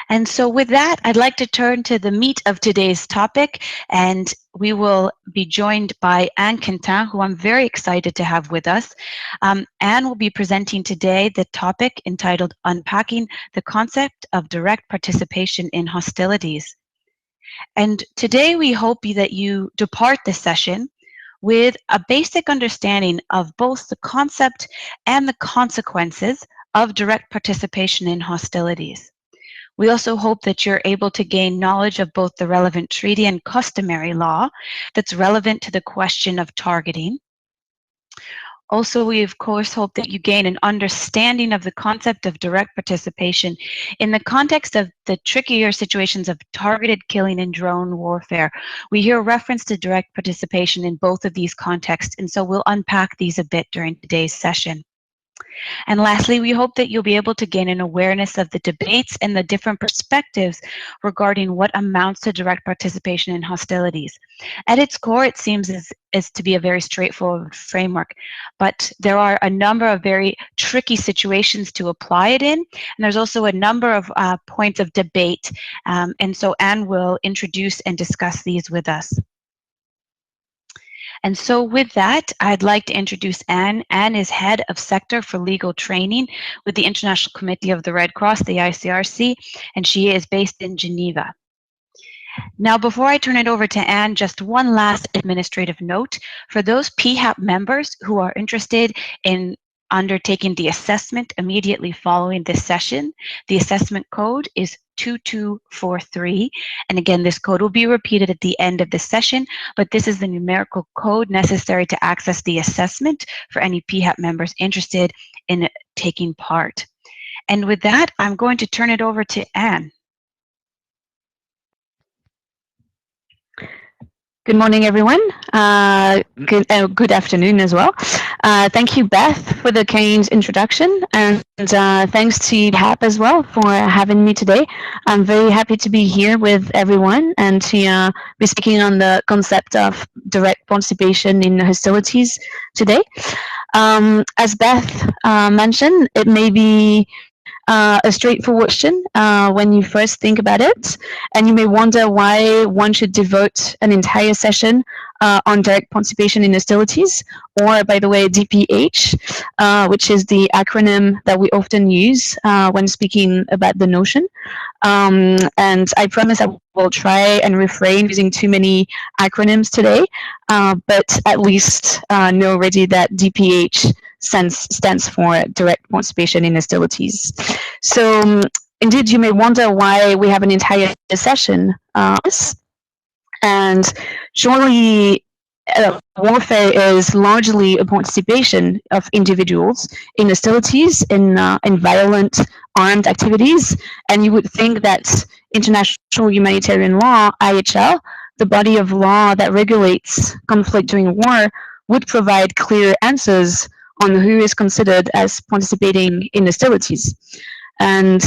And so with that, I'd like to turn to the meat of today's topic, and we will be joined by Anne Quintin, who I'm very excited to have with us. Anne will be presenting today the topic entitled Unpacking the Concept of Direct Participation in Hostilities. And today we hope that you depart this session with a basic understanding of both the concept and the consequences of direct participation in hostilities. We also hope that you're able to gain knowledge of both the relevant treaty and customary law that's relevant to the question of targeting. Also, we of course hope that you gain an understanding of the concept of direct participation in the context of the trickier situations of targeted killing and drone warfare. We hear reference to direct participation in both of these contexts, and so we'll unpack these a bit during today's session. And lastly, we hope that you'll be able to gain an awareness of the debates and the different perspectives regarding what amounts to direct participation in hostilities. At its core, it seems as to be a very straightforward framework, but there are a number of very tricky situations to apply it in, and there's also a number of points of debate, and so Anne will introduce and discuss these with us. And so with that, I'd like to introduce Anne. Anne is Head of Sector for Legal Training with the International Committee of the Red Cross, the ICRC, and she is based in Geneva. Now, before I turn it over to Anne, just one last administrative note. For those PHAP members who are interested in undertaking the assessment immediately following this session, the assessment code is 2243. And again, this code will be repeated at the end of the session, but this is the numerical code necessary to access the assessment for any PHAP members interested in taking part. And with that, I'm going to turn it over to Anne. Good morning, everyone. Good afternoon as well. Thank you, Beth, for the kind introduction, and thanks to PHAP as well for having me today. I'm very happy to be here with everyone and to be speaking on the concept of direct participation in hostilities today. As Beth mentioned, it may be a straightforward question when you first think about it, and you may wonder why one should devote an entire session on direct participation in hostilities, or, by the way, DPH, which is the acronym that we often use when speaking about the notion. And I promise I will try and refrain using too many acronyms today, but at least know already that DPH stands for direct participation in hostilities. So indeed, you may wonder why we have an entire session and surely warfare is largely a participation of individuals in hostilities, in violent armed activities, and you would think that international humanitarian law, IHL, the body of law that regulates conflict during war, would provide clear answers on who is considered as participating in hostilities. And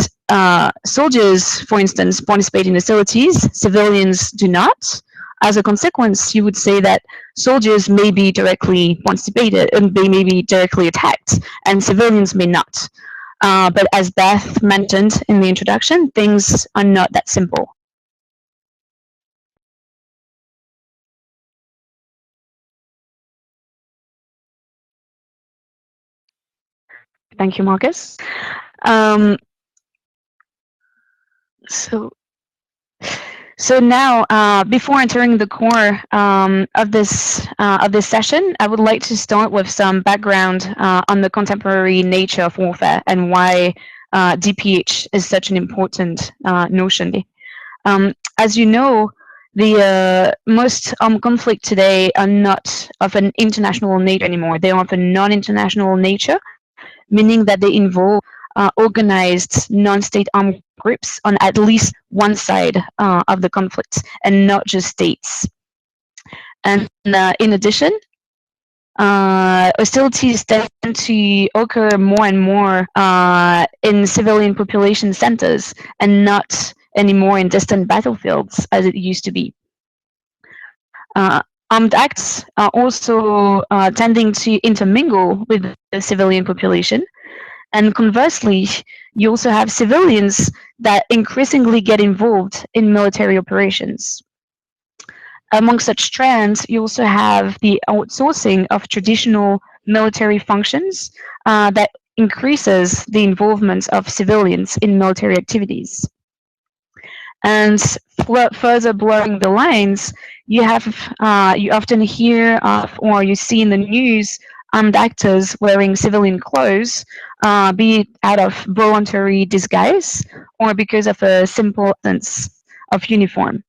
soldiers, for instance, participate in hostilities, civilians do not. As a consequence, you would say that soldiers may be directly participated and they may be directly attacked, and civilians may not. But as Beth mentioned in the introduction, things are not that simple. Thank you, Marcus. So now, before entering the core of this session, I would like to start with some background on the contemporary nature of warfare and why DPH is such an important notion. As you know, the most conflict today are not of an international nature anymore. They are of a non-international nature, meaning that they involve organized non-state armed groups on at least one side of the conflict, and not just states. And in addition, hostilities tend to occur more and more in civilian population centers, and not anymore in distant battlefields as it used to be. Armed acts are also tending to intermingle with the civilian population, And conversely, you also have civilians that increasingly get involved in military operations. Among such trends, you also have the outsourcing of traditional military functions that increases the involvement of civilians in military activities. And further blurring the lines, you have you often hear of or you see in the news armed actors wearing civilian clothes, be it out of voluntary disguise or because of a simple absence of uniform.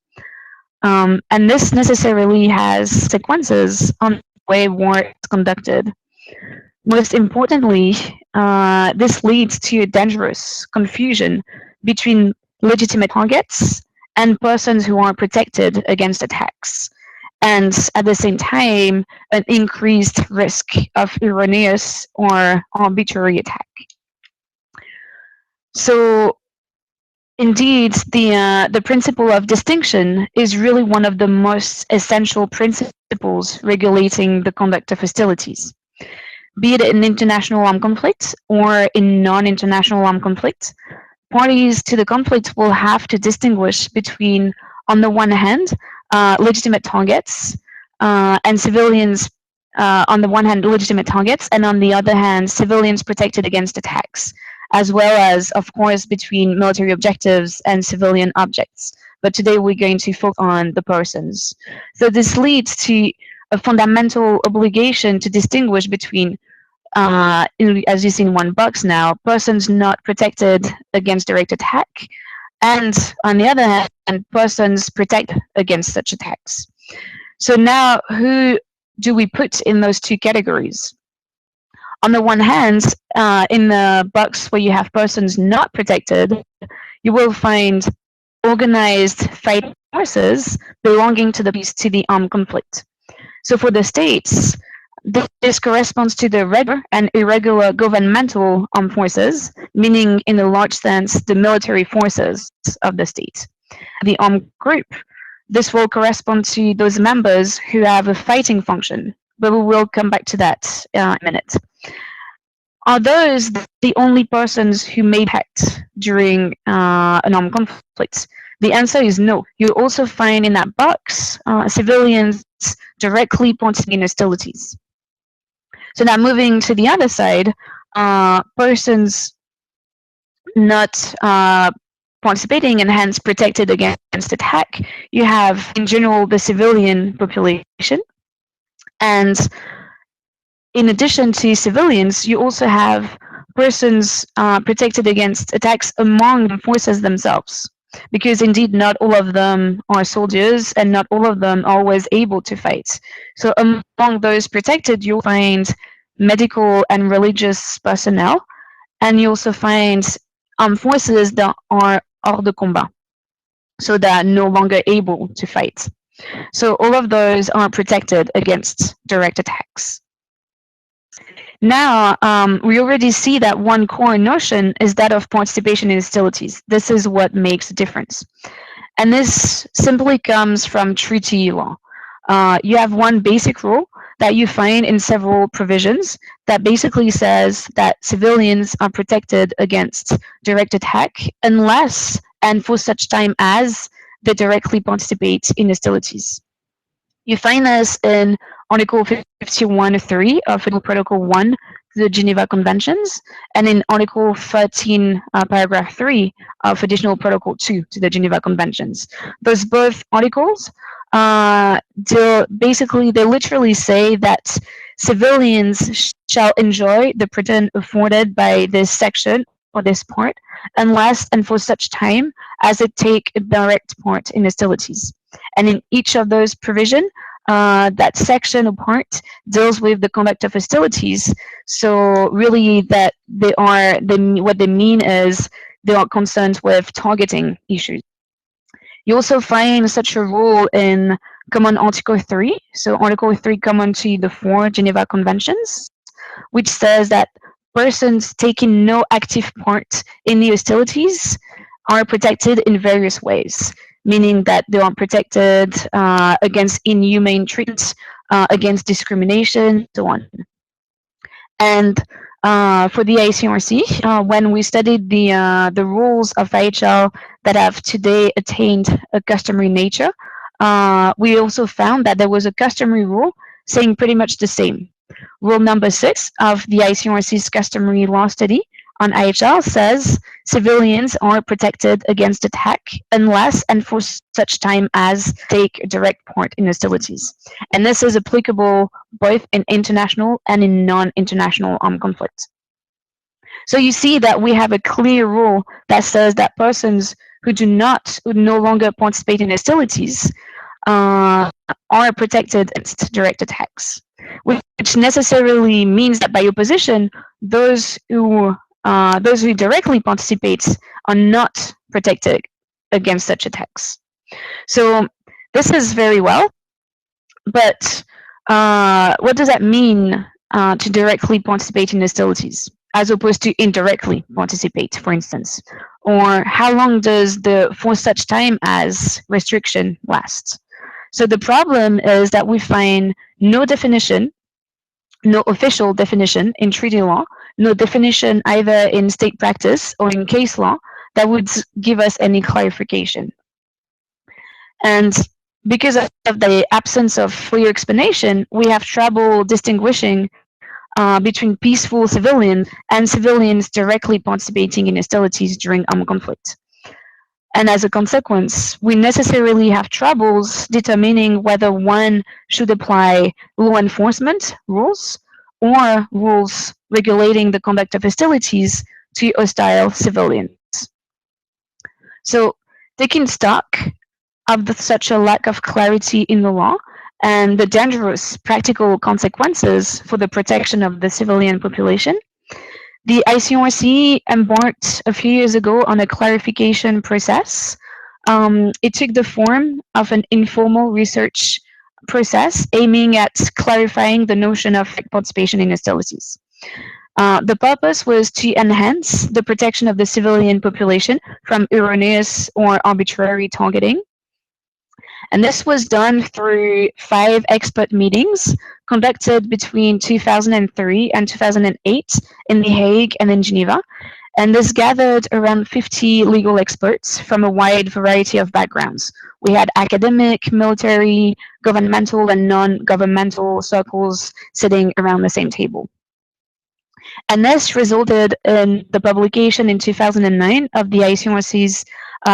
And this necessarily has consequences on the way war is conducted. Most importantly, this leads to a dangerous confusion between legitimate targets and persons who are protected against attacks, and at the same time, an increased risk of erroneous or arbitrary attack. So, indeed, the principle of distinction is really one of the most essential principles regulating the conduct of hostilities. Be it in international armed conflict or in non-international armed conflict, parties to the conflict will have to distinguish between, on the one hand, legitimate targets and civilians, on the one hand, legitimate targets, and on the other hand, civilians protected against attacks, as well as, of course, between military objectives and civilian objects. But today we're going to focus on the persons. So this leads to a fundamental obligation to distinguish between, as you see in one box now, persons not protected against direct attack, and on the other hand, persons protected against such attacks. So now, who do we put in those two categories? On the one hand, in the box where you have persons not protected, you will find organized fighting forces belonging to the armed conflict. So for the states, this corresponds to the regular and irregular governmental armed forces, meaning in a large sense the military forces of the state. The armed group, this will correspond to those members who have a fighting function, but we will come back to that in a minute. Are those the only persons who may act during an armed conflict? The answer is no. You also find in that box civilians directly participating in hostilities. So now moving to the other side, persons not participating and hence protected against attack, you have in general the civilian population. And in addition to civilians, you also have persons protected against attacks among the forces themselves. Because indeed, not all of them are soldiers and not all of them are always able to fight. So among those protected, you'll find medical and religious personnel, and you also find forces that are hors de combat, so that are no longer able to fight. So all of those are protected against direct attacks. Now, we already see that one core notion is that of participation in hostilities. This is what makes a difference. And this simply comes from treaty law. You have one basic rule that you find in several provisions that basically says that civilians are protected against direct attack unless and for such time as they directly participate in hostilities. You find this in Article 51.3 of Protocol 1 to the Geneva Conventions, and in Article 13, Paragraph 3 of Additional Protocol 2 to the Geneva Conventions. Those both articles they literally say that civilians shall enjoy the protection afforded by this section or this part, unless and for such time as it take a direct part in hostilities. And in each of those provisions, that section or part deals with the conduct of hostilities. So really that what they mean is they are concerned with targeting issues. You also find such a rule in Common Article 3, so Article 3 common to the 4 Geneva Conventions, which says that persons taking no active part in the hostilities are protected in various ways, meaning that they are protected against inhumane treatment, against discrimination, so on. And for the ICRC, when we studied the rules of IHL that have today attained a customary nature, we also found that there was a customary rule saying pretty much the same. Rule number 6 of the ICRC's customary law study on IHL says civilians are protected against attack unless and for such time as take direct part in hostilities. And this is applicable both in international and in non-international armed conflict. So you see that we have a clear rule that says that persons who no longer participate in hostilities are protected against direct attacks, which necessarily means that by opposition, those who directly participate are not protected against such attacks. So this is very well, but what does that mean to directly participate in hostilities as opposed to indirectly participate, for instance? Or how long does the for such time as restriction last? So the problem is that we find no definition, no official definition in treaty law, no definition either in state practice or in case law that would give us any clarification. And because of the absence of clear explanation, we have trouble distinguishing between peaceful civilians and civilians directly participating in hostilities during armed conflict. And as a consequence, we necessarily have troubles determining whether one should apply law enforcement rules or rules regulating the conduct of hostilities to hostile civilians. So, taking stock of such a lack of clarity in the law and the dangerous practical consequences for the protection of the civilian population, the ICRC embarked a few years ago on a clarification process. It took the form of an informal research process aiming at clarifying the notion of participation in hostilities. The purpose was to enhance the protection of the civilian population from erroneous or arbitrary targeting. And this was done through 5 expert meetings conducted between 2003 and 2008 in The Hague and in Geneva. And this gathered around 50 legal experts from a wide variety of backgrounds. We had academic, military, governmental, and non-governmental circles sitting around the same table. And this resulted in the publication in 2009 of the ICRC's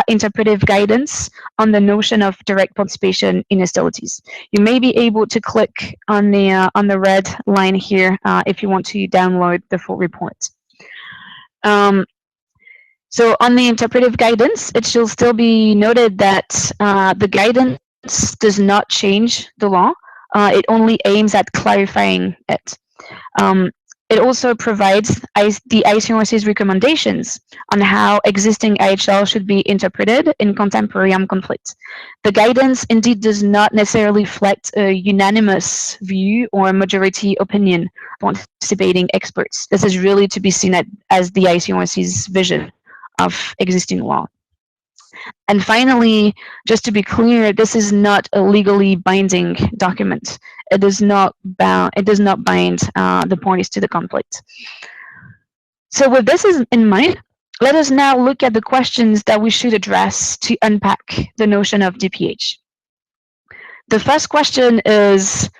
interpretive guidance on the notion of direct participation in hostilities. You may be able to click on the red line here if you want to download the full report. So on the interpretive guidance, it should still be noted that the guidance does not change the law. It only aims at clarifying it. It also provides the ICRC's recommendations on how existing IHL should be interpreted in contemporary armed conflict. The guidance indeed does not necessarily reflect a unanimous view or majority opinion of participating experts. This is really to be seen as the ICRC's vision of existing law. And finally, just to be clear, this is not a legally binding document. It does not bind the parties to the conflict. So with this in mind, let us now look at the questions that we should address to unpack the notion of DPH. The first question is,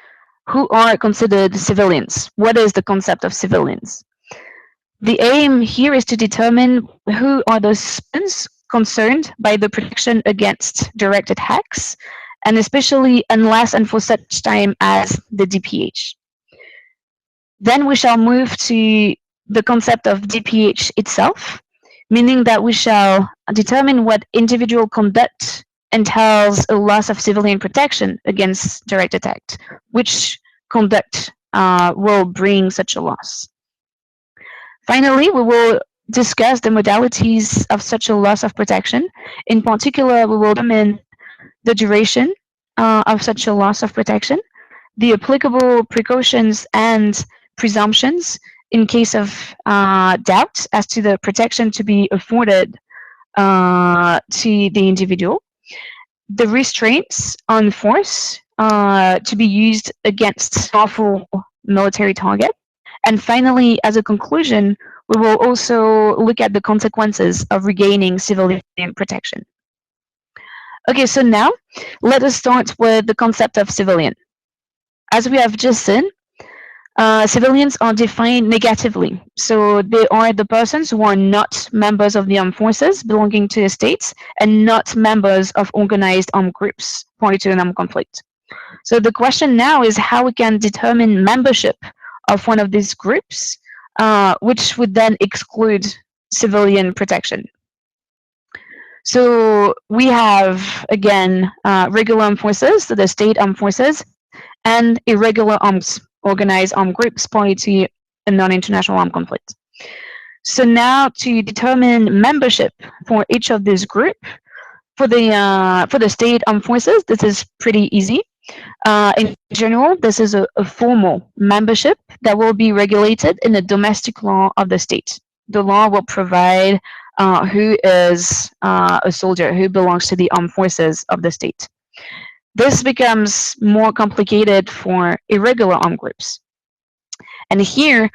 who are considered civilians? What is the concept of civilians? The aim here is to determine who are those citizens concerned by the protection against direct attacks, and especially unless and for such time as the DPH. Then we shall move to the concept of DPH itself, meaning that we shall determine what individual conduct entails a loss of civilian protection against direct attack, which conduct will bring such a loss. Finally, we will discuss the modalities of such a loss of protection. In particular, we will determine the duration of such a loss of protection, the applicable precautions and presumptions in case of doubt as to the protection to be afforded to the individual, the restraints on force to be used against lawful military target, And finally, as a conclusion, we will also look at the consequences of regaining civilian protection. Okay, so now let us start with the concept of civilian. As we have just seen, civilians are defined negatively. So they are the persons who are not members of the armed forces belonging to the states and not members of organized armed groups party to an armed conflict. So the question now is how we can determine membership of one of these groups, which would then exclude civilian protection. So we have, again, regular armed forces, so the state armed forces, and irregular arms, organized armed groups party to a non-international armed conflict. So now to determine membership for each of these groups, for the state armed forces, this is pretty easy. In general, this is a formal membership that will be regulated in the domestic law of the state. The law will provide who is a soldier, who belongs to the armed forces of the state. This becomes more complicated for irregular armed groups. And here,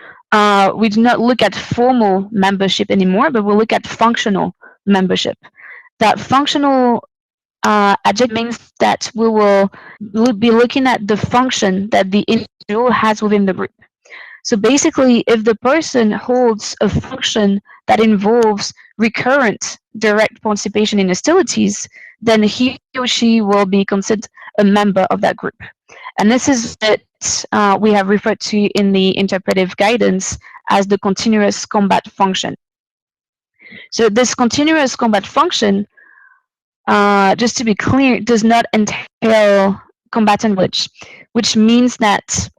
we do not look at formal membership anymore, but we look at functional membership. That functional adjective means that we will be looking at the function that the individual has within the group. So basically, if the person holds a function that involves recurrent direct participation in hostilities, then he or she will be considered a member of that group. And this is what we have referred to in the interpretive guidance as the continuous combat function. So this continuous combat function, just to be clear, does not entail combatant which means that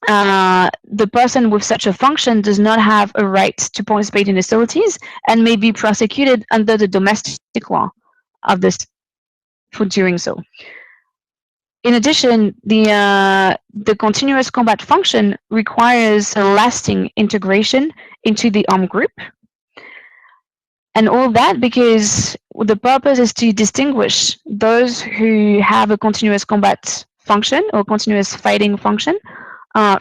the person with such a function does not have a right to participate in hostilities and may be prosecuted under the domestic law of this for doing so. In addition, the continuous combat function requires a lasting integration into the armed group. And all that because the purpose is to distinguish those who have a continuous combat function or continuous fighting function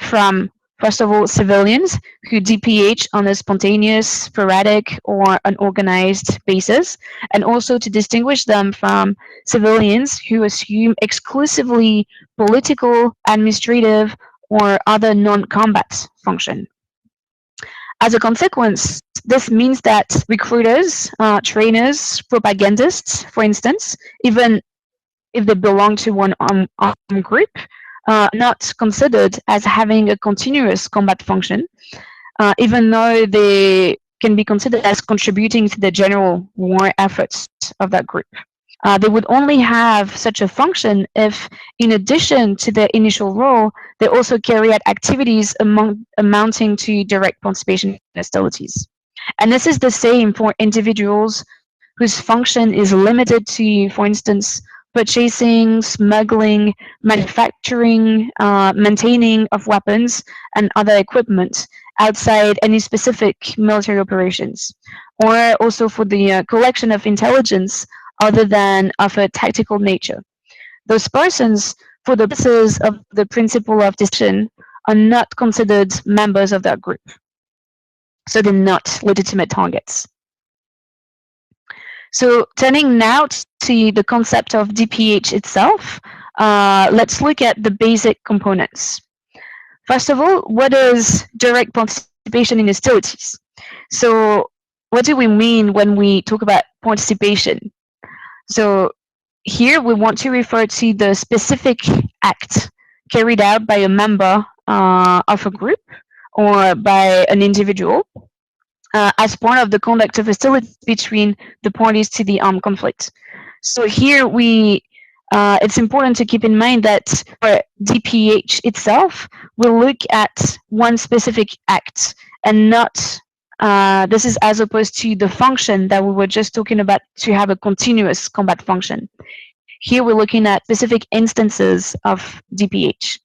from, first of all, civilians who DPH on a spontaneous, sporadic, or unorganized basis, and also to distinguish them from civilians who assume exclusively political, administrative, or other non-combat function. As a consequence, this means that recruiters, trainers, propagandists, for instance, even if they belong to one armed group, not considered as having a continuous combat function, even though they can be considered as contributing to the general war efforts of that group. They would only have such a function if, in addition to their initial role, they also carry out activities amounting to direct participation in hostilities. And this is the same for individuals whose function is limited to, for instance, purchasing, smuggling, manufacturing, maintaining of weapons and other equipment outside any specific military operations, or also for the collection of intelligence other than of a tactical nature. Those persons, for the purposes of the principle of distinction, are not considered members of that group. So they're not legitimate targets. So turning now to the concept of DPH itself, let's look at the basic components. First of all, what is direct participation in hostilities? So what do we mean when we talk about participation? So here we want to refer to the specific act carried out by a member of a group or by an individual as part of the conduct of hostilities between the parties to the armed conflict. So here it's important to keep in mind that for DPH itself, we'll look at one specific act and not, this is as opposed to the function that we were just talking about to have a continuous combat function. Here we're looking at specific instances of DPH.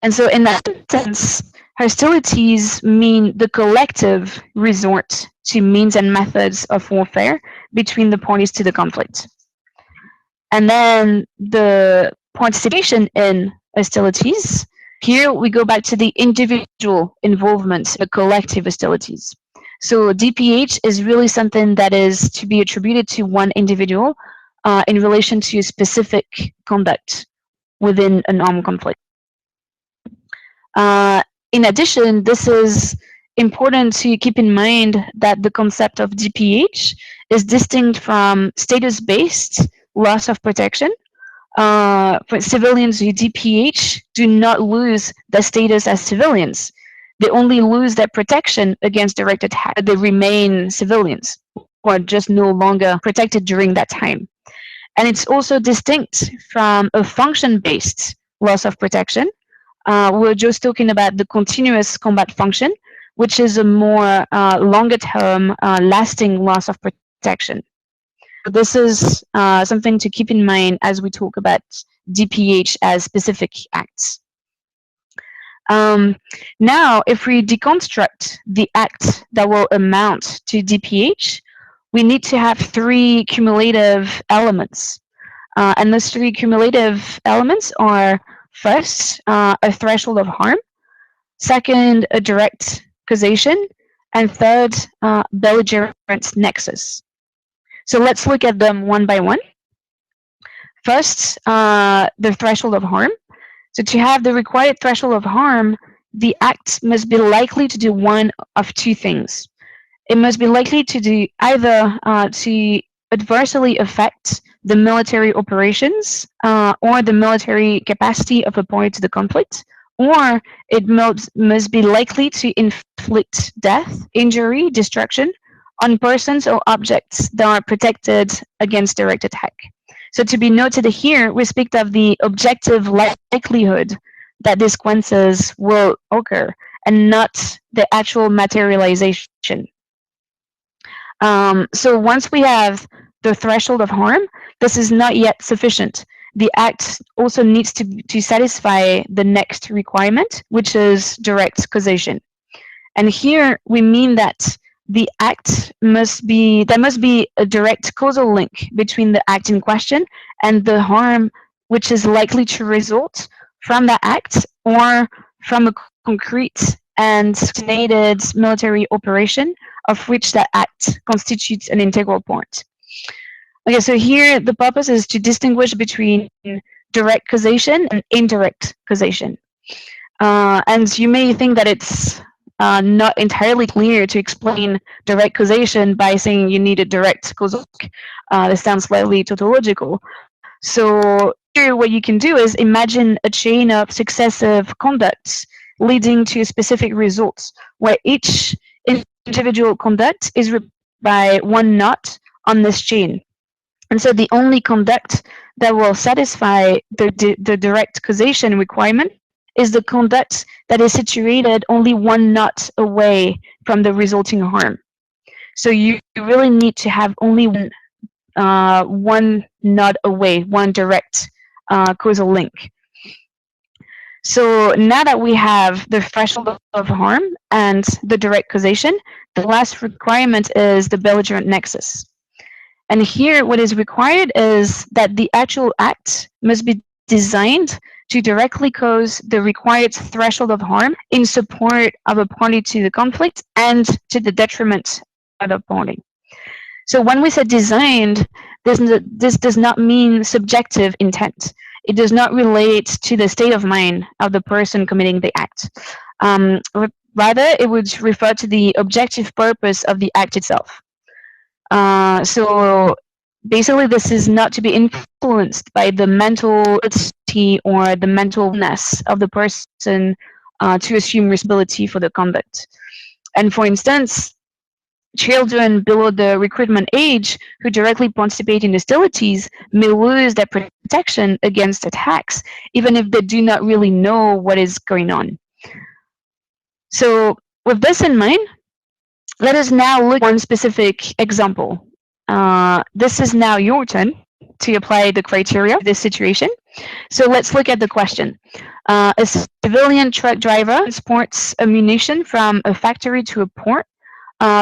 And so in that sense, hostilities mean the collective resort to means and methods of warfare between the parties to the conflict. And then the participation in hostilities Here we go back to the individual involvement, the collective hostilities. So DPH is really something that is to be attributed to one individual in relation to a specific conduct within an armed conflict. In addition, this is important to keep in mind that the concept of DPH is distinct from status-based loss of protection. For civilians who DPH do not lose their status as civilians. They only lose their protection against direct attack. They remain civilians who are just no longer protected during that time. And it's also distinct from a function-based loss of protection. We're just talking about the continuous combat function, which is a more longer-term, lasting loss of protection. This is something to keep in mind as we talk about DPH as specific acts. Now, if we deconstruct the act that will amount to DPH, we need to have three cumulative elements. And those three cumulative elements are, first, a threshold of harm, second, a direct causation, and third, belligerent nexus. So let's look at them one by one. First, the threshold of harm. So to have the required threshold of harm, the act must be likely to do one of two things. It must be likely to do either to adversely affect the military operations or the military capacity of a party to the conflict, or it must be likely to inflict death, injury, destruction on persons or objects that are protected against direct attack. So to be noted here, we speak of the objective likelihood that these consequences will occur and not the actual materialization. So once we have the threshold of harm, this is not yet sufficient. The act also needs to satisfy the next requirement, which is direct causation. And here we mean that the act must be, there must be a direct causal link between the act in question and the harm which is likely to result from the act or from a concrete and coordinated military operation of which that act constitutes an integral part. Okay, so here the purpose is to distinguish between direct causation and indirect causation. And you may think that it's not entirely clear to explain direct causation by saying you need a direct causal link. This sounds slightly tautological. So here what you can do is imagine a chain of successive conducts leading to specific results, where each individual conduct is by one knot on this chain. And so the only conduct that will satisfy the direct causation requirement is the conduct that is situated only one knot away from the resulting harm. So you really need to have only one knot away, one direct causal link. So now that we have the threshold of harm and the direct causation, the last requirement is the belligerent nexus. And here what is required is that the actual act must be designed to directly cause the required threshold of harm in support of a party to the conflict and to the detriment of the party. So when we say designed, this does not mean subjective intent. It does not relate to the state of mind of the person committing the act. Rather, it would refer to the objective purpose of the act itself. So basically, this is not to be influenced by the mental ability or the mentalness of the person to assume responsibility for the conduct. And for instance, children below the recruitment age who directly participate in hostilities may lose their protection against attacks, even if they do not really know what is going on. So with this in mind, let us now look at one specific example. This is now your turn to apply the criteria of this situation. So let's look at the question. A civilian truck driver transports ammunition from a factory to a port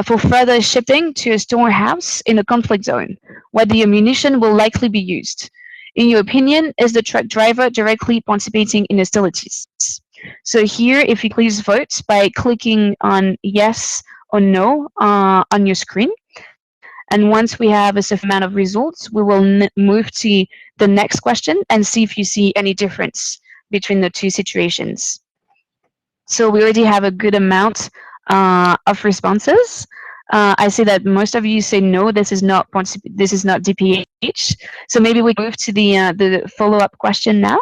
for further shipping to a storehouse in a conflict zone, where the ammunition will likely be used. In your opinion, is the truck driver directly participating in hostilities? So here, if you please vote by clicking on yes or no on your screen. And once we have a sufficient amount of results, we will move to the next question and see if you see any difference between the two situations. So we already have a good amount of responses. I see that most of you say no, this is not DPH. So maybe we can move to the follow-up question now.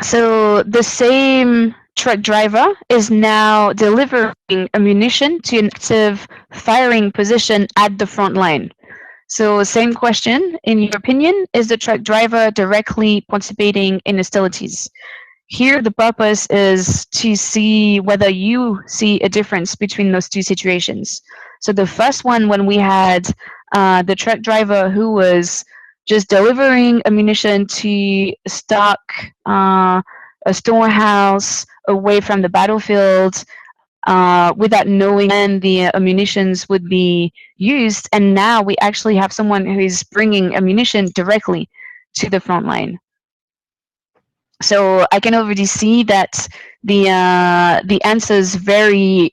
So the same truck driver is now delivering ammunition to an active firing position at the front line. So same question, in your opinion, is the truck driver directly participating in hostilities? Here the purpose is to see whether you see a difference between those two situations. So the first one, when we had the truck driver who was just delivering ammunition to stock a storehouse away from the battlefield without knowing when the ammunitions would be used. And now we actually have someone who is bringing ammunition directly to the front line. So I can already see that the answers vary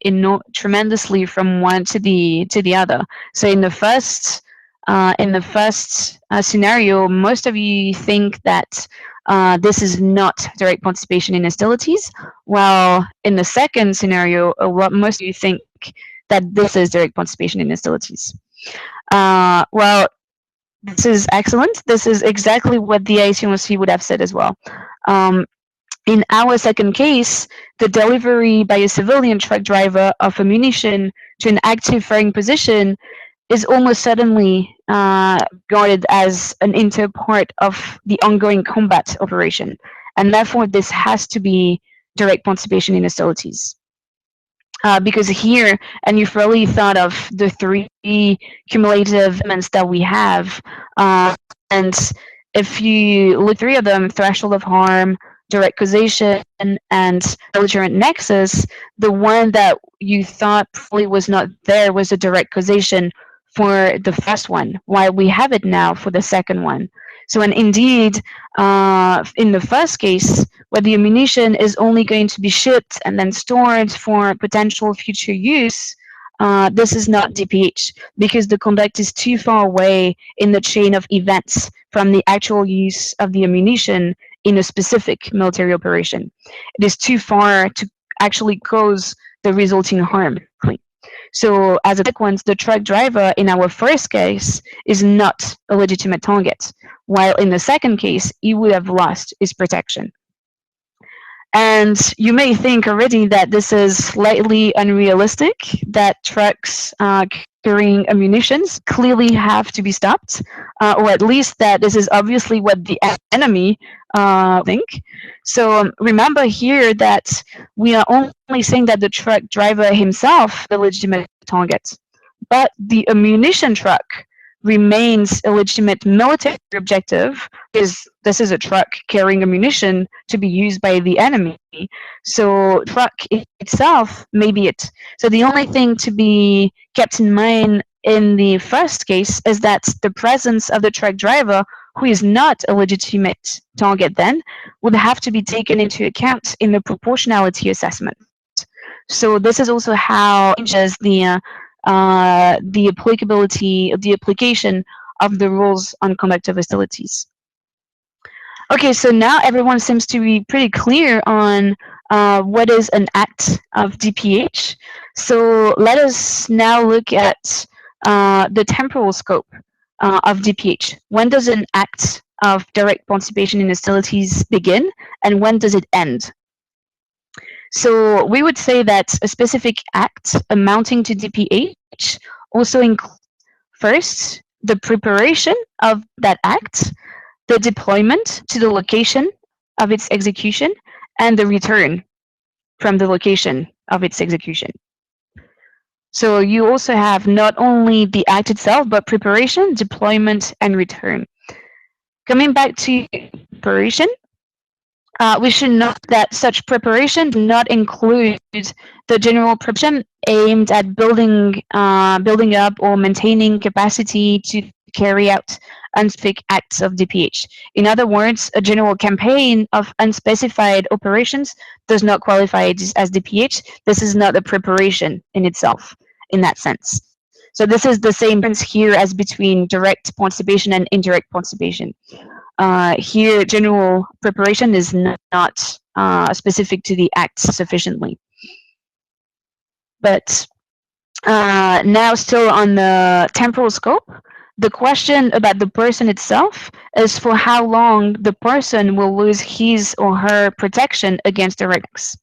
tremendously from one to the other. So in the first scenario, most of you think that this is not direct participation in hostilities, while in the second scenario, most of you think that this is direct participation in hostilities. Well, this is excellent. This is exactly what the ICRC would have said as well. In our second case, the delivery by a civilian truck driver of ammunition to an active firing position is almost certainly regarded as an integral part of the ongoing combat operation, and therefore this has to be direct participation in hostilities. Because here, and you've probably thought of the three cumulative elements that we have, and if you look at three of them, threshold of harm, direct causation, and belligerent nexus, the one that you thought probably was not there was a direct causation for the first one, while we have it now for the second one. So, and indeed, in the first case, where the ammunition is only going to be shipped and then stored for potential future use, this is not DPH, because the conduct is too far away in the chain of events from the actual use of the ammunition in a specific military operation. It is too far to actually cause the resulting harm. So as a consequence, the truck driver in our first case is not a legitimate target, while in the second case, he would have lost his protection. And you may think already that this is slightly unrealistic, that trucks carrying ammunitions clearly have to be stopped, or at least that this is obviously what the enemy think. So remember here that we are only saying that the truck driver himself is the legitimate target, but the ammunition truck remains a legitimate military objective, because this is a truck carrying ammunition to be used by the enemy. So truck itself may be it. So the only thing to be kept in mind in the first case is that the presence of the truck driver, who is not a legitimate target then, would have to be taken into account in the proportionality assessment. So this is also how it changes the applicability of the application of the rules on conduct of hostilities. Okay, so now everyone seems to be pretty clear on what is an act of DPH. So let us now look at the temporal scope of DPH. When does an act of direct participation in hostilities begin, and when does it end? So we would say that a specific act amounting to DPH also includes first the preparation of that act, the deployment to the location of its execution, and the return from the location of its execution. So you also have not only the act itself, but preparation, deployment, and return. Coming back to preparation, we should note that such preparation does not include the general preparation aimed at building up or maintaining capacity to carry out unspecific acts of DPH. In other words, a general campaign of unspecified operations does not qualify as DPH. This is not a preparation in itself, in that sense. So this is the same difference here as between direct participation and indirect participation. Here, general preparation is not specific to the acts sufficiently. But now still on the temporal scope, the question about the person itself is for how long the person will lose his or her protection against direct acts.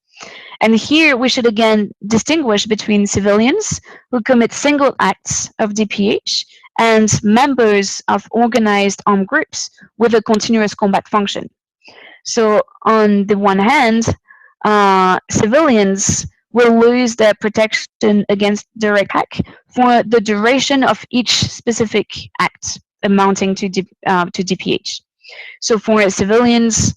And here we should again distinguish between civilians who commit single acts of DPH and members of organized armed groups with a continuous combat function. So on the one hand, civilians will lose their protection against direct attack for the duration of each specific act amounting to DPH. So for civilians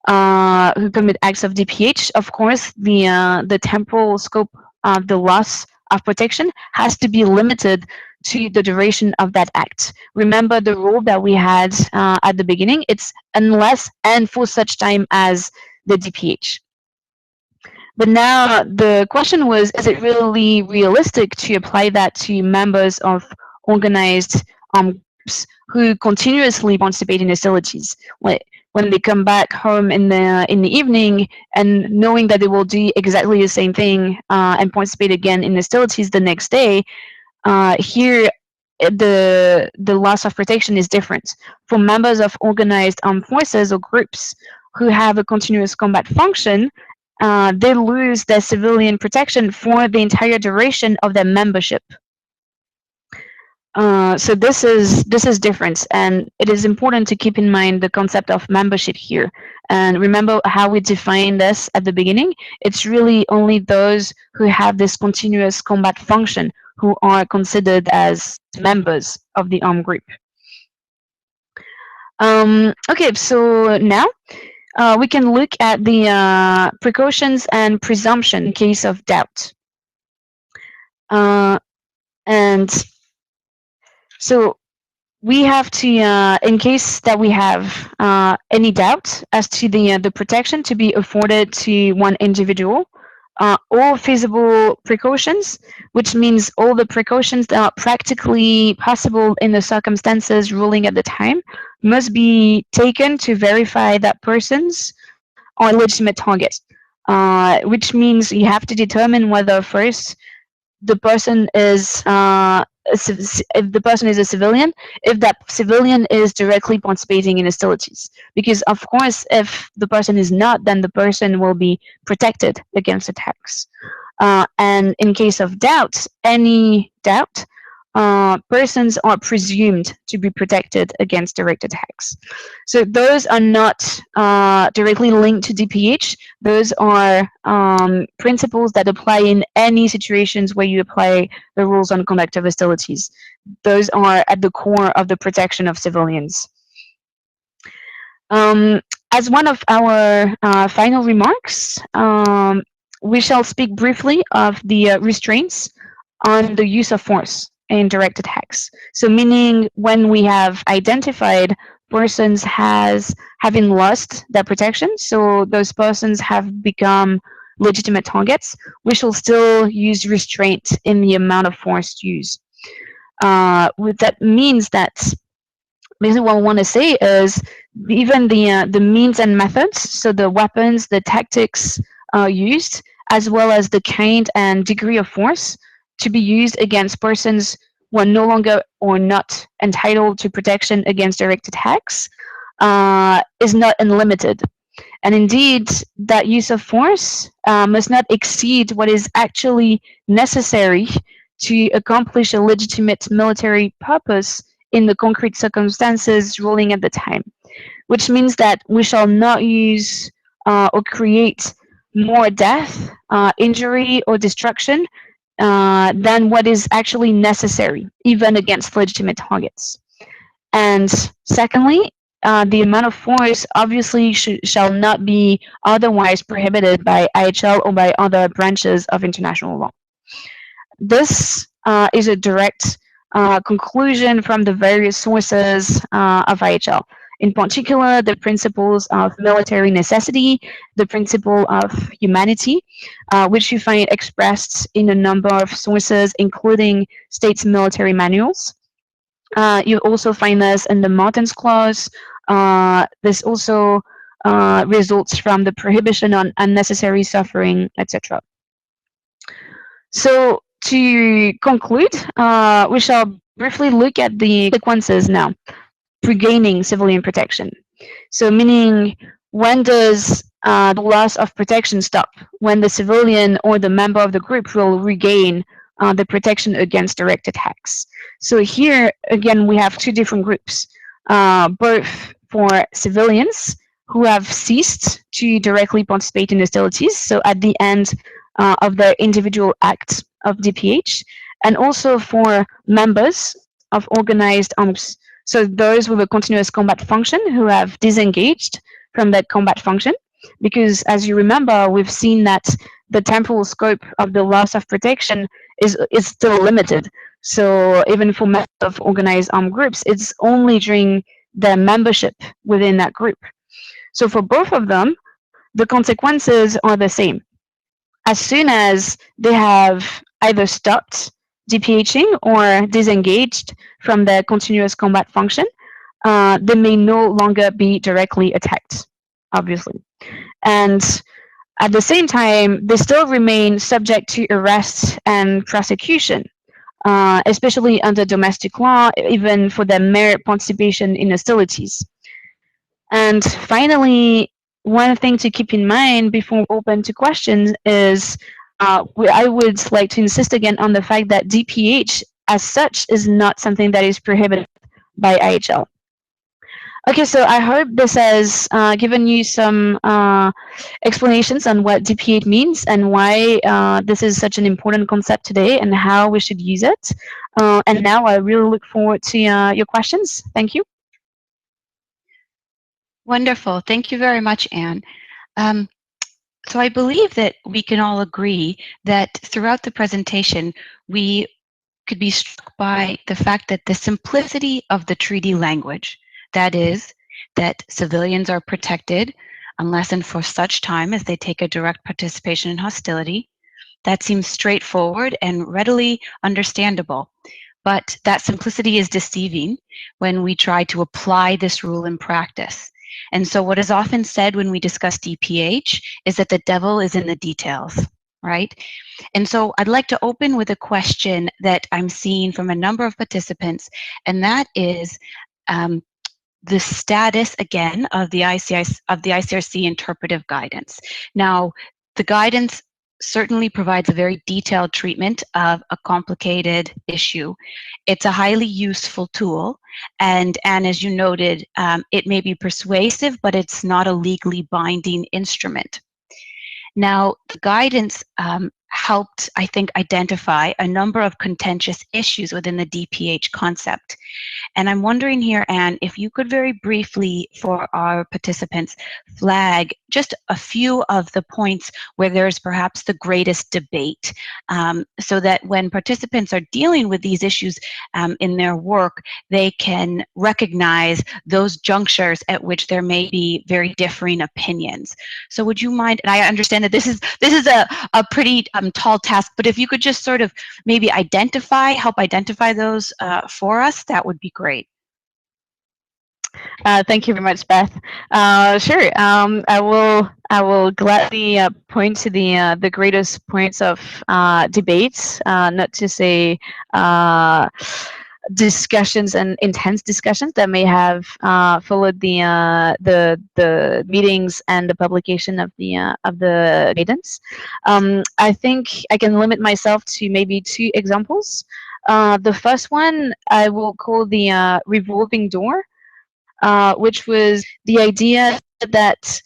who commit acts of DPH, of course, the temporal scope of the loss of protection has to be limited to the duration of that act. Remember the rule that we had at the beginning, it's unless and for such time as the DPH. But now the question was, is it really realistic to apply that to members of organized groups who continuously participate in hostilities? When they come back home in the evening and knowing that they will do exactly the same thing and participate again in hostilities the next day, here the loss of protection is different. For members of organized armed forces or groups who have a continuous combat function, they lose their civilian protection for the entire duration of their membership. So this is different, and it is important to keep in mind the concept of membership here. And remember how we defined this at the beginning. It's really only those who have this continuous combat function who are considered as members of the armed group. Okay, so now we can look at the precautions and presumption in case of doubt. And so we have to, in case that we have any doubt as to the protection to be afforded to one individual, all feasible precautions, which means all the precautions that are practically possible in the circumstances ruling at the time, must be taken to verify that persons are legitimate targets, which means you have to determine whether first the person is if the person is a civilian, if that civilian is directly participating in hostilities. Because of course, if the person is not, then the person will be protected against attacks. And in case of doubt, any doubt, persons are presumed to be protected against direct attacks. So those are not directly linked to DPH. Those are principles that apply in any situations where you apply the rules on conduct of hostilities. Those are at the core of the protection of civilians. As one of our final remarks, we shall speak briefly of the restraints on the use of force in direct attacks. So meaning when we have identified persons having lost their protection, so those persons have become legitimate targets, we shall still use restraint in the amount of force used. What that means that basically what I want to say is even the means and methods, so the weapons, the tactics used, as well as the kind and degree of force to be used against persons who are no longer or not entitled to protection against direct attacks is not unlimited. And indeed, that use of force must not exceed what is actually necessary to accomplish a legitimate military purpose in the concrete circumstances ruling at the time, which means that we shall not use or create more death, injury, or destruction than what is actually necessary, even against legitimate targets. And secondly, the amount of force obviously shall not be otherwise prohibited by IHL or by other branches of international law. This is a direct conclusion from the various sources of IHL. In particular, the principles of military necessity, the principle of humanity, which you find expressed in a number of sources, including states' military manuals. You also find this in the Martens Clause. This also results from the prohibition on unnecessary suffering, etc. So to conclude, we shall briefly look at the consequences now, regaining civilian protection. So meaning, when does the loss of protection stop? When the civilian or the member of the group will regain the protection against direct attacks. So here, again, we have two different groups, both for civilians who have ceased to directly participate in hostilities, so at the end of their individual acts of DPH, and also for members of organized arms, so those with a continuous combat function who have disengaged from that combat function, because as you remember, we've seen that the temporal scope of the loss of protection is still limited. So even for members of organized armed groups, it's only during their membership within that group. So for both of them, the consequences are the same. As soon as they have either stopped DPHing or disengaged from their continuous combat function, they may no longer be directly attacked, obviously. And at the same time, they still remain subject to arrest and prosecution, especially under domestic law, even for their mere participation in hostilities. And finally, one thing to keep in mind before we open to questions is I would like to insist again on the fact that DPH as such is not something that is prohibited by IHL. Okay, so I hope this has given you some explanations on what DPH means and why this is such an important concept today and how we should use it. And now I really look forward to your questions. Thank you. Wonderful. Thank you very much, Anne. So I believe that we can all agree that throughout the presentation, we could be struck by the fact that the simplicity of the treaty language, that is, that civilians are protected unless and for such time as they take a direct participation in hostility, that seems straightforward and readily understandable. But that simplicity is deceiving when we try to apply this rule in practice. And so what is often said when we discuss DPH is that the devil is in the details, right? And so I'd like to open with a question that I'm seeing from a number of participants, and that is the status, again, of the ICRC interpretive guidance. Now, the guidance certainly provides a very detailed treatment of a complicated issue. It's a highly useful tool, and as you noted, it may be persuasive, but it's not a legally binding instrument. Now, the guidance helped, I think, identify a number of contentious issues within the DPH concept. And I'm wondering here, Anne, if you could very briefly, for our participants, flag just a few of the points where there's perhaps the greatest debate, so that when participants are dealing with these issues in their work, they can recognize those junctures at which there may be very differing opinions. So would you mind, and I understand that this is a pretty tall task, but if you could just sort of maybe help identify those for us, that would be great. Thank you very much, Beth. Sure, I will gladly point to the greatest points of debates, not to say discussions and intense discussions that may have followed the meetings and the publication of the guidance. I think I can limit myself to maybe two examples. The first one I will call the revolving door, which was the idea that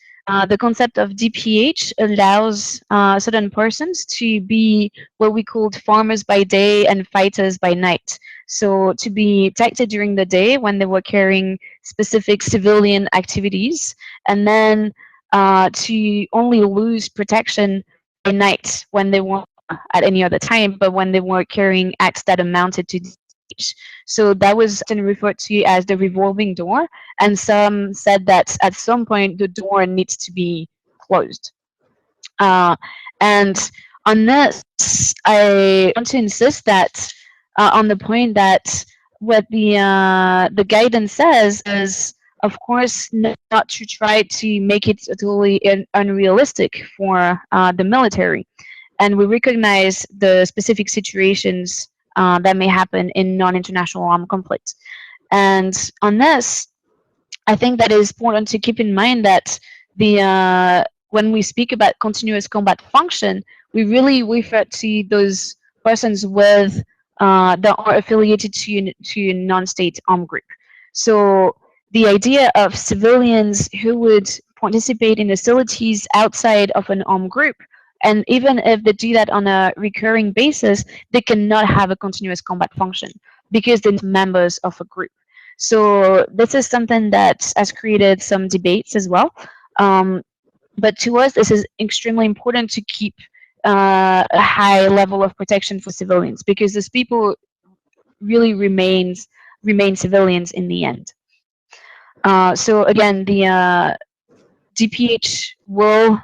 the concept of DPH allows certain persons to be what we called farmers by day and fighters by night. So to be protected during the day when they were carrying specific civilian activities, and then to only lose protection by night when they weren't at any other time, but when they were carrying acts that amounted to DPH. So that was often referred to as the revolving door, and some said that at some point the door needs to be closed. Uh, and on this, I want to insist that on the point that what the guidance says is, of course, not to try to make it totally unrealistic for the military, and we recognize the specific situations that may happen in non-international armed conflict. And on this, I think that it is important to keep in mind that when we speak about continuous combat function, we really refer to those persons with that are affiliated to a non-state armed group. So the idea of civilians who would participate in hostilities outside of an armed group, and even if they do that on a recurring basis, they cannot have a continuous combat function because they're not members of a group. So this is something that has created some debates as well. But to us, this is extremely important to keep a high level of protection for civilians, because these people really remain civilians in the end. So again, the DPH will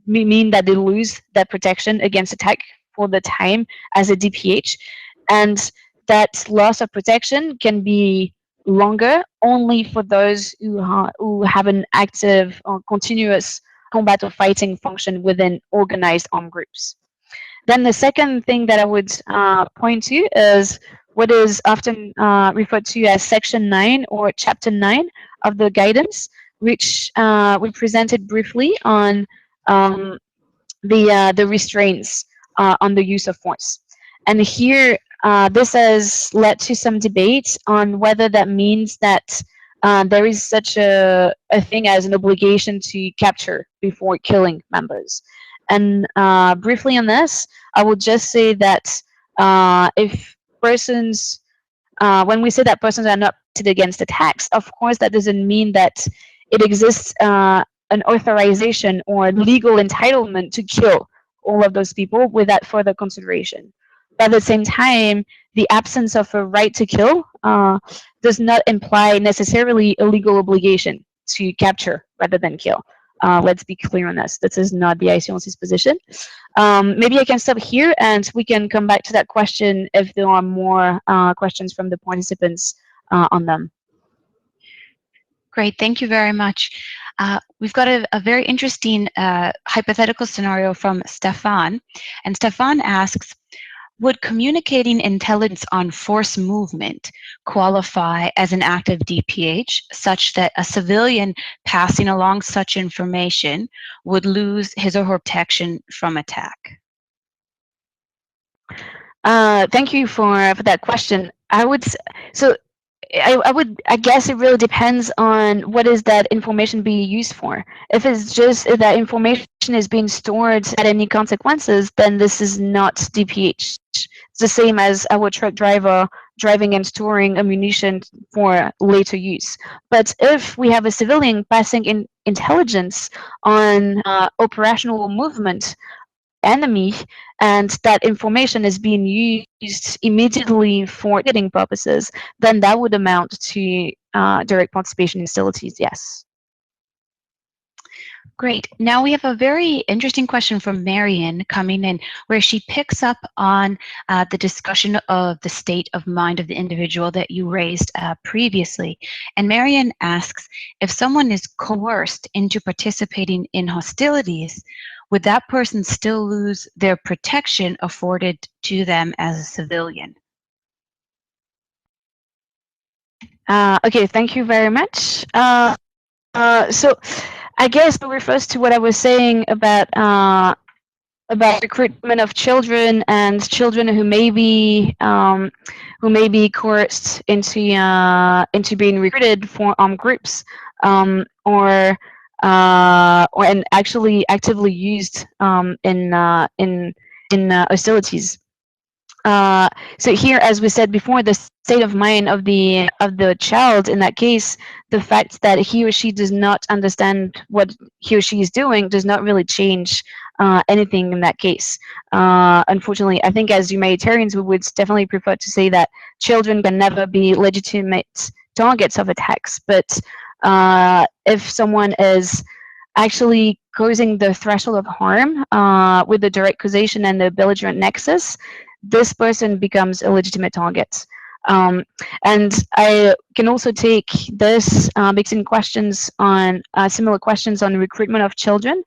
mean that they lose that protection against attack for the time as a DPH, and that loss of protection can be longer only for those who have an active or continuous combat or fighting function within organized armed groups. Then the second thing that I would point to is what is often referred to as Section 9 or Chapter 9 of the guidance, which we presented briefly on the restraints on the use of force. And here, this has led to some debate on whether that means that there is such a thing as an obligation to capture before killing members. And briefly on this, I will just say that if persons, when we say that persons are not protected against attacks, of course that doesn't mean that it exists an authorization or legal entitlement to kill all of those people without further consideration. But at the same time, the absence of a right to kill does not imply necessarily a legal obligation to capture rather than kill. Let's be clear on this. This is not the ICRC's position. Maybe I can stop here and we can come back to that question if there are more questions from the participants on them. Great, thank you very much. We've got a very interesting hypothetical scenario from Stefan. And Stefan asks, would communicating intelligence on force movement qualify as an act of DPH, such that a civilian passing along such information would lose his or her protection from attack? Thank you for that question. I guess it really depends on what is that information being used for. If it's just if that information is being stored at any consequences, then this is not DPH. It's the same as our truck driver driving and storing ammunition for later use. But if we have a civilian passing in intelligence on operational movement enemy, and that information is being used immediately for targeting purposes, then that would amount to direct participation in hostilities, yes. Great. Now we have a very interesting question from Marion coming in, where she picks up on the discussion of the state of mind of the individual that you raised previously. And Marion asks, if someone is coerced into participating in hostilities, would that person still lose their protection afforded to them as a civilian? Okay, thank you very much. So I guess it refers to what I was saying about recruitment of children and children who may be coerced into being recruited for armed groups, or and actually actively used in hostilities. So here, as we said before, the state of mind of the child in that case, the fact that he or she does not understand what he or she is doing does not really change anything in that case. Unfortunately, I think as humanitarians, we would definitely prefer to say that children can never be legitimate targets of attacks. But if someone is actually causing the threshold of harm with the direct causation and the belligerent nexus, this person becomes a legitimate target. Um, and I can also take this mixing questions on similar questions on recruitment of children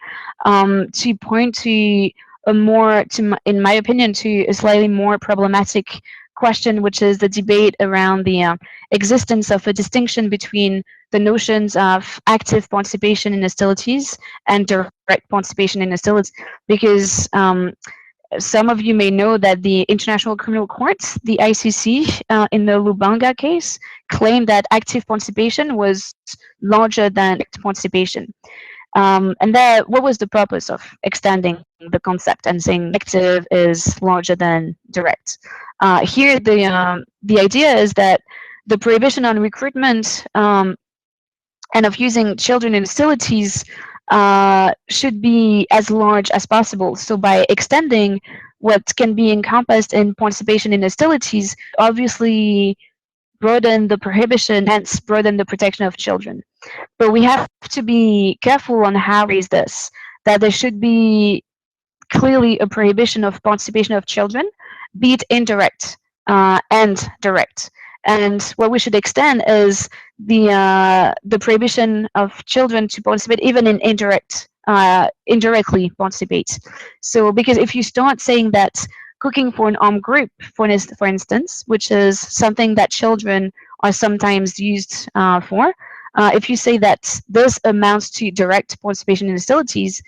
to point to a more, in my opinion, to a slightly more problematic question, which is the debate around the existence of a distinction between the notions of active participation in hostilities and direct participation in hostilities, because some of you may know that the International Criminal Court, the ICC, in the Lubanga case, claimed that active participation was larger than direct participation. And that, what was the purpose of extending the concept and saying active is larger than direct? Here, the idea is that the prohibition on recruitment and of using children in hostilities should be as large as possible. So by extending what can be encompassed in participation in hostilities, obviously broaden the prohibition, hence broaden the protection of children. But we have to be careful on how we raise this, that there should be clearly a prohibition of participation of children, be it indirect and direct. And what we should extend is the prohibition of children to participate even in indirectly participate. So because if you start saying that cooking for an armed group, for instance, which is something that children are sometimes used for, if you say that this amounts to direct participation in hostilities,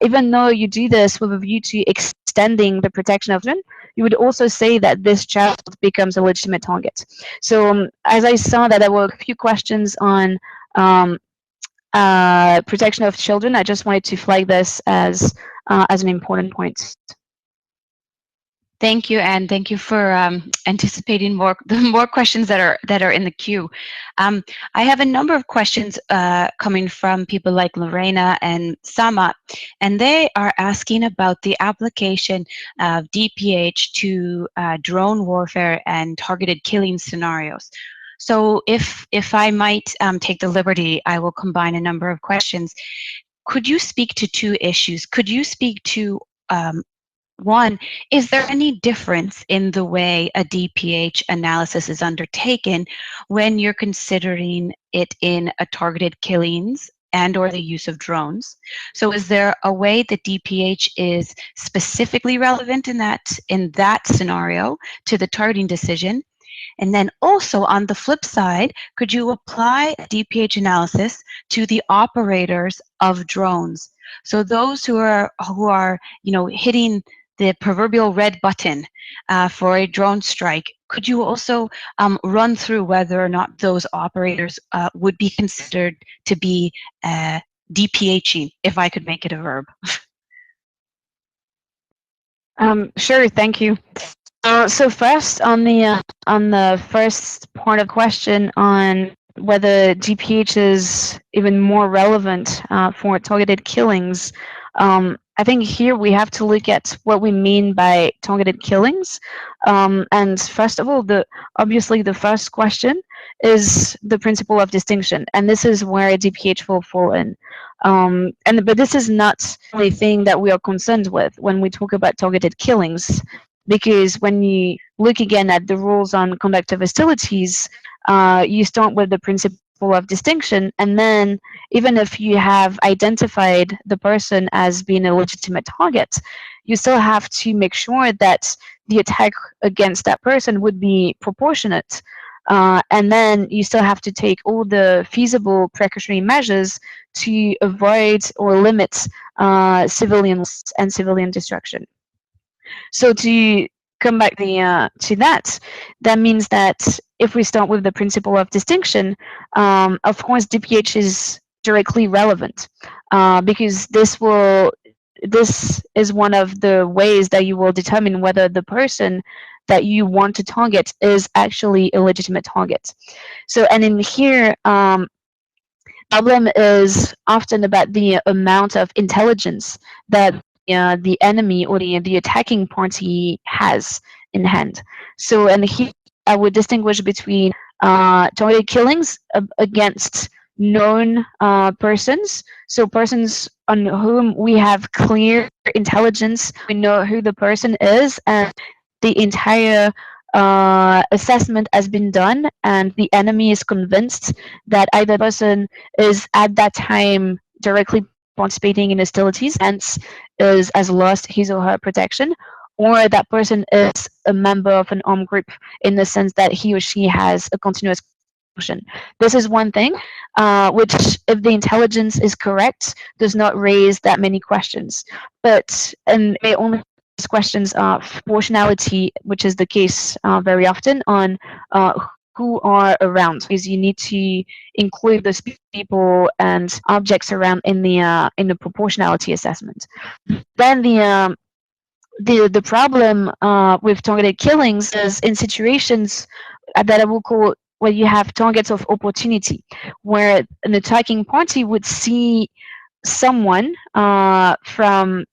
even though you do this with a view to extending the protection of children, you would also say that this child becomes a legitimate target. So as I saw that there were a few questions on protection of children, I just wanted to flag this as an important point. Thank you, Anne. Thank you for anticipating the more questions that are in the queue. I have a number of questions coming from people like Lorena and Sama, and they are asking about the application of DPH to drone warfare and targeted killing scenarios. So if I might take the liberty, I will combine a number of questions. Could you speak to two issues? Could you speak to one, is there any difference in the way a DPH analysis is undertaken when you're considering it in a targeted killings and or the use of drones? So is there a way that DPH is specifically relevant in that scenario to the targeting decision? And then also on the flip side, could you apply a DPH analysis to the operators of drones? So those who are hitting the proverbial red button for a drone strike, could you also run through whether or not those operators would be considered to be DPHing, if I could make it a verb? Sure, thank you. So first, on the first part of the question on whether DPH is even more relevant for targeted killings, I think here we have to look at what we mean by targeted killings. And first of all, obviously the first question is the principle of distinction, and this is where DPH will fall in. But this is not the only thing that we are concerned with when we talk about targeted killings, because when you look again at the rules on conduct of hostilities, you start with the principle of distinction, and then even if you have identified the person as being a legitimate target, you still have to make sure that the attack against that person would be proportionate. And then you still have to take all the feasible precautionary measures to avoid or limit civilians and civilian destruction. So to come back to that means that if we start with the principle of distinction, of course DPH is directly relevant because this is one of the ways that you will determine whether the person that you want to target is actually a legitimate target. So, and in here, problem is often about the amount of intelligence that the enemy or the attacking party has in hand. So, and here I would distinguish between targeted killings against known persons. So, persons on whom we have clear intelligence, we know who the person is, and the entire assessment has been done, and the enemy is convinced that either person is at that time directly participating in hostilities, hence has lost his or her protection, or that person is a member of an armed group in the sense that he or she has a continuous function. This is one thing, which, if the intelligence is correct, does not raise that many questions, but and may only raise questions of proportionality, which is the case very often on who are around, because you need to include those people and objects around in the proportionality assessment. Then the problem with targeted killings is in situations that I will call where you have targets of opportunity, where an attacking party would see someone from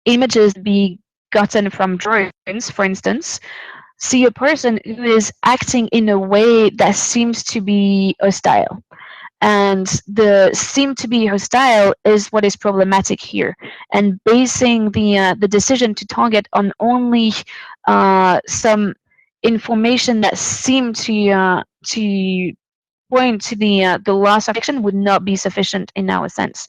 images be gotten from drones, for instance, see a person who is acting in a way that seems to be hostile. And the seem to be hostile is what is problematic here. And basing the decision to target on only some information that seem to point to the loss of action would not be sufficient in our sense.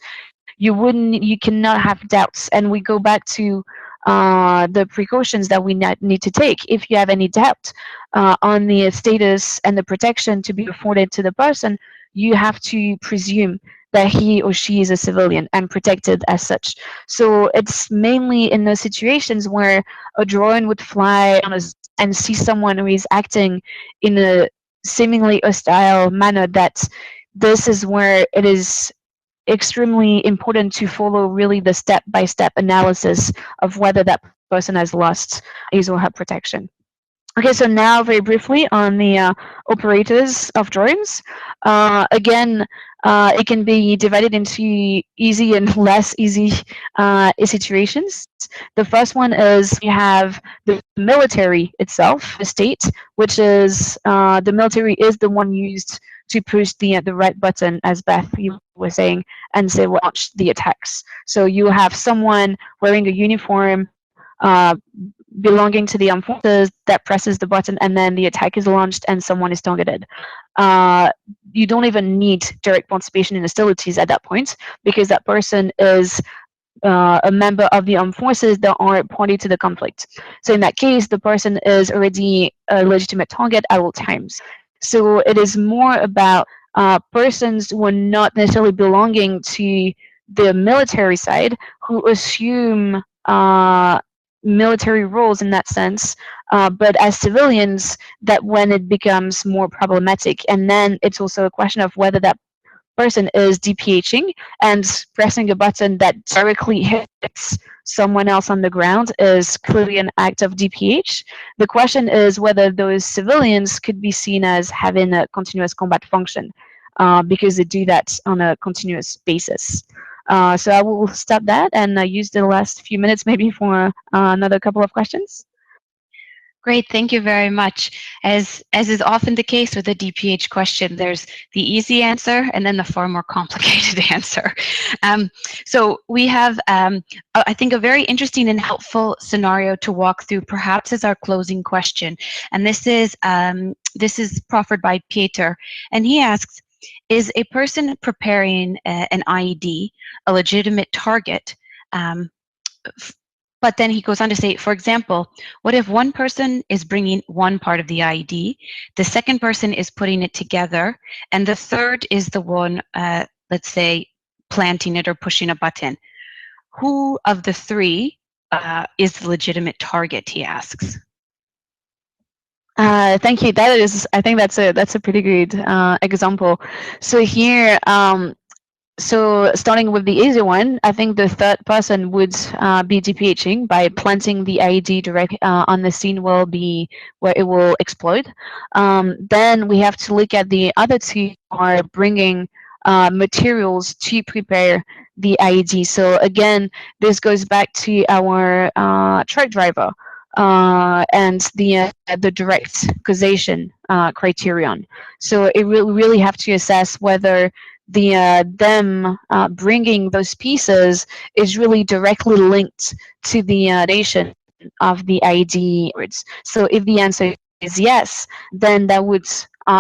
You cannot have doubts, and we go back to the precautions that we need to take. If you have any doubt on the status and the protection to be afforded to the person, you have to presume that he or she is a civilian and protected as such. So it's mainly in those situations where a drone would fly on and see someone who is acting in a seemingly hostile manner that this is where it is extremely important to follow really the step-by-step analysis of whether that person has lost his or her protection. Okay, so now very briefly on the operators of drones. Again, it can be divided into easy and less easy situations. The first one is you have the military itself, the state, which is the military is the one used to push the right button, as Beth you were saying, and say launch the attacks. So you have someone wearing a uniform belonging to the armed forces that presses the button, and then the attack is launched and someone is targeted. You don't even need direct participation in hostilities at that point, because that person is a member of the armed forces that are party to the conflict. So in that case, the person is already a legitimate target at all times. So it is more about persons who are not necessarily belonging to the military side, who assume military roles in that sense, but as civilians, that when it becomes more problematic. And then it's also a question of whether that person is DPHing and pressing a button that directly hits someone else on the ground is clearly an act of DPH. The question is whether those civilians could be seen as having a continuous combat function, because they do that on a continuous basis. So I will stop that and use the last few minutes maybe for another couple of questions. Great, thank you very much. As is often the case with a DPH question, there's the easy answer and then the far more complicated answer. So we have, I think, a very interesting and helpful scenario to walk through, perhaps as our closing question. And this is proffered by Peter, and he asks, is a person preparing an IED a legitimate target? But then he goes on to say, for example, what if one person is bringing one part of the IED, the second person is putting it together, and the third is the one, let's say, planting it or pushing a button? Who of the three is the legitimate target, he asks. Thank you. I think that's a pretty good example. So here, So starting with the easy one, I think the third person would be DPHing by planting the IED direct on the scene where it will explode. Then we have to look at the other two are bringing materials to prepare the IED. So again, this goes back to our truck driver and the direct causation criterion. So it really have to assess whether them bringing those pieces is really directly linked to the nation of the ID words. So if the answer is yes, then that would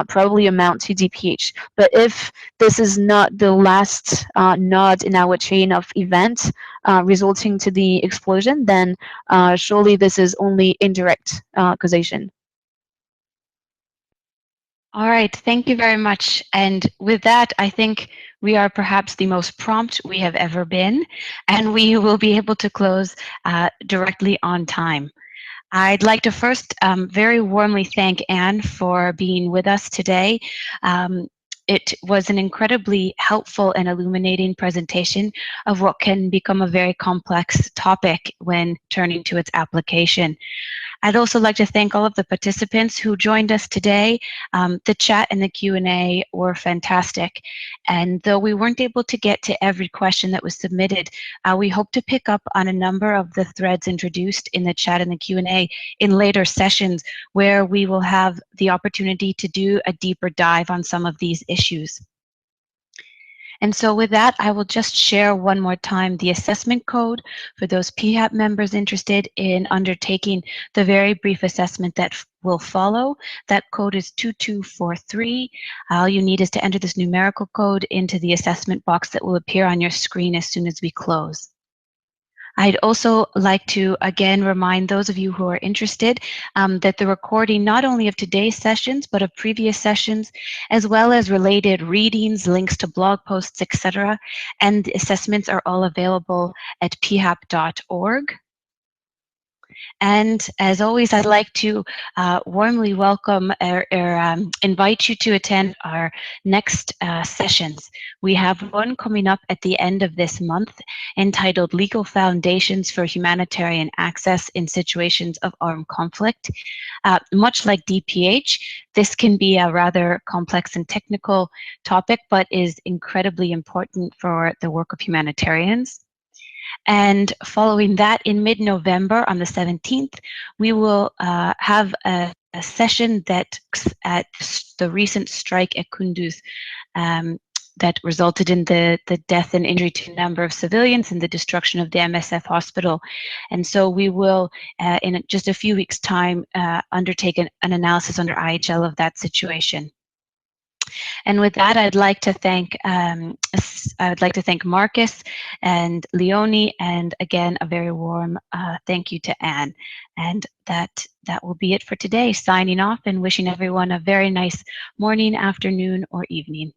probably amount to DPH. But if this is not the last node in our chain of events resulting to the explosion, then surely this is only indirect causation. All right, thank you very much. And with that, I think we are perhaps the most prompt we have ever been, and we will be able to close directly on time. I'd like to first very warmly thank Anne for being with us today. It was an incredibly helpful and illuminating presentation of what can become a very complex topic when turning to its application. I'd also like to thank all of the participants who joined us today. The chat and the Q&A were fantastic. And though we weren't able to get to every question that was submitted, we hope to pick up on a number of the threads introduced in the chat and the Q&A in later sessions where we will have the opportunity to do a deeper dive on some of these issues. And so with that, I will just share one more time the assessment code for those PHAP members interested in undertaking the very brief assessment that will follow. That code is 2243. All you need is to enter this numerical code into the assessment box that will appear on your screen as soon as we close. I'd also like to again remind those of you who are interested that the recording not only of today's sessions but of previous sessions, as well as related readings, links to blog posts, etc., and assessments are all available at phap.org. And as always, I'd like to warmly welcome or invite you to attend our next sessions. We have one coming up at the end of this month entitled Legal Foundations for Humanitarian Access in Situations of Armed Conflict. Much like DPH, this can be a rather complex and technical topic, but is incredibly important for the work of humanitarians. And following that, in mid-November, on the 17th, we will have a session that at the recent strike at Kunduz that resulted in the death and injury to a number of civilians and the destruction of the MSF hospital. And so we will, in just a few weeks' time, undertake an analysis under IHL of that situation. And with that, I'd like to thank Marcus and Leonie, and again, a very warm thank you to Anne. And that will be it for today. Signing off and wishing everyone a very nice morning, afternoon, or evening.